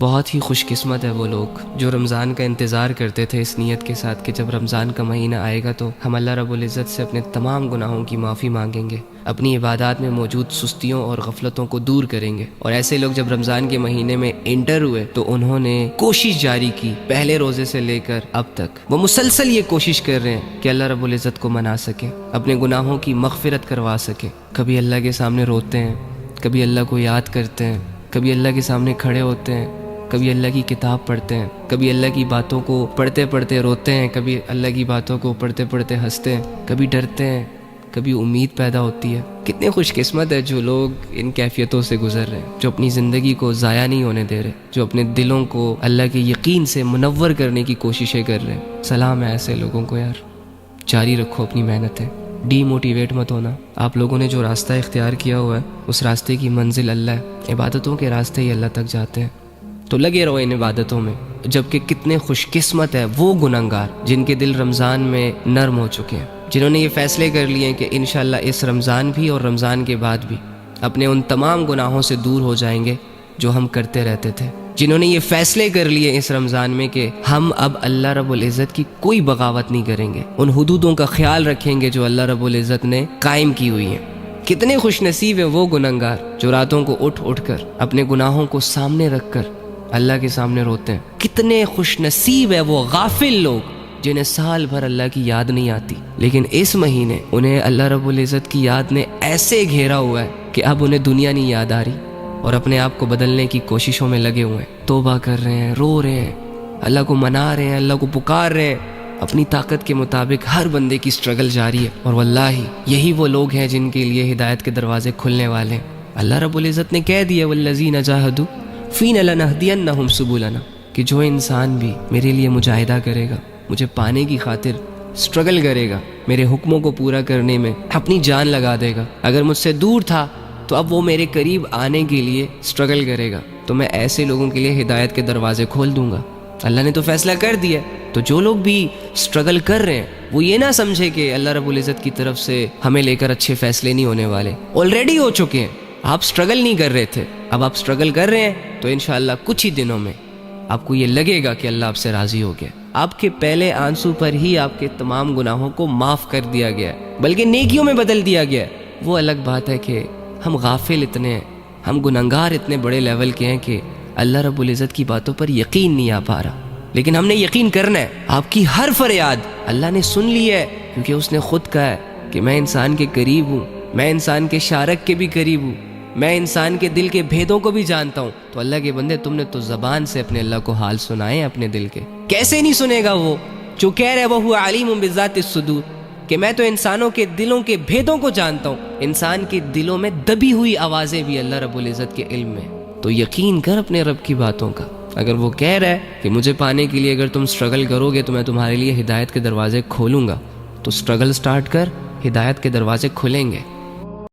بہت ہی خوش قسمت ہے وہ لوگ جو رمضان کا انتظار کرتے تھے اس نیت کے ساتھ کہ جب رمضان کا مہینہ آئے گا تو ہم اللہ رب العزت سے اپنے تمام گناہوں کی معافی مانگیں گے، اپنی عبادات میں موجود سستیوں اور غفلتوں کو دور کریں گے۔ اور ایسے لوگ جب رمضان کے مہینے میں انٹر ہوئے تو انہوں نے کوشش جاری کی، پہلے روزے سے لے کر اب تک وہ مسلسل یہ کوشش کر رہے ہیں کہ اللہ رب العزت کو منا سکیں، اپنے گناہوں کی مغفرت کروا سکیں۔ کبھی اللہ کے سامنے روتے ہیں، کبھی اللہ کو یاد کرتے ہیں، کبھی اللہ کے سامنے کھڑے ہوتے ہیں، کبھی اللہ کی کتاب پڑھتے ہیں، کبھی اللہ کی باتوں کو پڑھتے پڑھتے روتے ہیں، کبھی اللہ کی باتوں کو پڑھتے پڑھتے ہنستے ہیں، کبھی ڈرتے ہیں، کبھی امید پیدا ہوتی ہے۔ کتنے خوش قسمت ہے جو لوگ ان کیفیتوں سے گزر رہے ہیں، جو اپنی زندگی کو ضائع نہیں ہونے دے رہے، جو اپنے دلوں کو اللہ کے یقین سے منور کرنے کی کوششیں کر رہے ہیں۔ سلام ہے ایسے لوگوں کو یار، جاری رکھو اپنی محنتیں، ڈی موٹیویٹ مت ہونا۔ آپ لوگوں نے جو راستہ اختیار کیا ہوا ہے اس راستے کی منزل اللہ ہے، عبادتوں کے راستے ہی اللہ تک جاتے ہیں، تو لگے رہو ان عبادتوں میں۔ جبکہ کتنے خوش قسمت ہے وہ گنہگار جن کے دل رمضان میں نرم ہو چکے ہیں، جنہوں نے یہ فیصلے کر لیے ہیں کہ انشاءاللہ اس رمضان بھی اور رمضان کے بعد بھی اپنے ان تمام گناہوں سے دور ہو جائیں گے جو ہم کرتے رہتے تھے، جنہوں نے یہ فیصلے کر لیے اس رمضان میں کہ ہم اب اللہ رب العزت کی کوئی بغاوت نہیں کریں گے، ان حدودوں کا خیال رکھیں گے جو اللہ رب العزت نے قائم کی ہوئی ہیں۔ کتنے خوش نصیب ہیں وہ گنہگار جو راتوں کو اٹھ اٹھ کر اپنے گناہوں کو سامنے رکھ کر اللہ کے سامنے روتے ہیں۔ کتنے خوش نصیب ہے وہ غافل لوگ جنہیں سال بھر اللہ کی یاد نہیں آتی، لیکن اس مہینے انہیں اللہ رب العزت کی یاد نے ایسے گھیرا ہوا ہے کہ اب انہیں دنیا نہیں یاد آ رہی اور اپنے آپ کو بدلنے کی کوششوں میں لگے ہوئے ہیں، توبہ کر رہے ہیں، رو رہے ہیں، اللہ کو منا رہے ہیں، اللہ کو پکار رہے ہیں۔ اپنی طاقت کے مطابق ہر بندے کی سٹرگل جاری ہے، اور واللہ یہی وہ لوگ ہیں جن کے لیے ہدایت کے دروازے کھلنے والے ہیں۔ اللہ رب العزت نے کہہ دیا والذین جاہدوا فینا لنہدینہم سبلنا، کہ جو انسان بھی میرے لیے مجاہدہ کرے گا، مجھے پانے کی خاطر سٹرگل کرے گا، میرے حکموں کو پورا کرنے میں اپنی جان لگا دے گا، اگر مجھ سے دور تھا تو اب وہ میرے قریب آنے کے لیے سٹرگل کرے گا، تو میں ایسے لوگوں کے لیے ہدایت کے دروازے کھول دوں گا۔ اللہ نے تو فیصلہ کر دیا، تو جو لوگ بھی سٹرگل کر رہے ہیں وہ یہ نہ سمجھے کہ اللہ رب العزت کی طرف سے ہمیں لے کر اچھے فیصلے نہیں ہونے والے، آلریڈی ہو چکے ہیں۔ آپ سٹرگل نہیں کر رہے تھے، اب آپ سٹرگل کر رہے ہیں تو انشاءاللہ کچھ ہی دنوں میں آپ کو یہ لگے گا کہ اللہ آپ سے راضی ہو گیا، آپ کے پہلے آنسو پر ہی آپ کے تمام گناہوں کو معاف کر دیا گیا ہے، بلکہ نیکیوں میں بدل دیا گیا ہے۔ وہ الگ بات ہے کہ ہم غافل اتنے ہیں، ہم گنہگار اتنے بڑے لیول کے ہیں کہ اللہ رب العزت کی باتوں پر یقین نہیں آ پا رہا، لیکن ہم نے یقین کرنا ہے۔ آپ کی ہر فریاد اللہ نے سن لی ہے، کیونکہ اس نے خود کہا ہے کہ میں انسان کے قریب ہوں، میں انسان کے شارک کے بھی قریب ہوں، میں انسان کے دل کے بھیدوں کو بھی جانتا ہوں۔ تو اللہ کے بندے تم نے تو زبان سے اپنے اللہ کو حال سنائے اپنے دل کے، کیسے نہیں سنے گا وہ جو کہہ رہے وہ علیم بذات الصدور، کہ میں تو انسانوں کے دلوں کے بھیدوں کو جانتا ہوں۔ انسان کے دلوں میں دبی ہوئی آوازیں بھی اللہ رب العزت کے علم میں، تو یقین کر اپنے رب کی باتوں کا۔ اگر وہ کہہ رہا ہے کہ مجھے پانے کے لیے اگر تم سٹرگل کرو گے تو میں تمہارے لیے ہدایت کے دروازے کھولوں گا، تو سٹرگل سٹارٹ کر، ہدایت کے دروازے کھلیں گے۔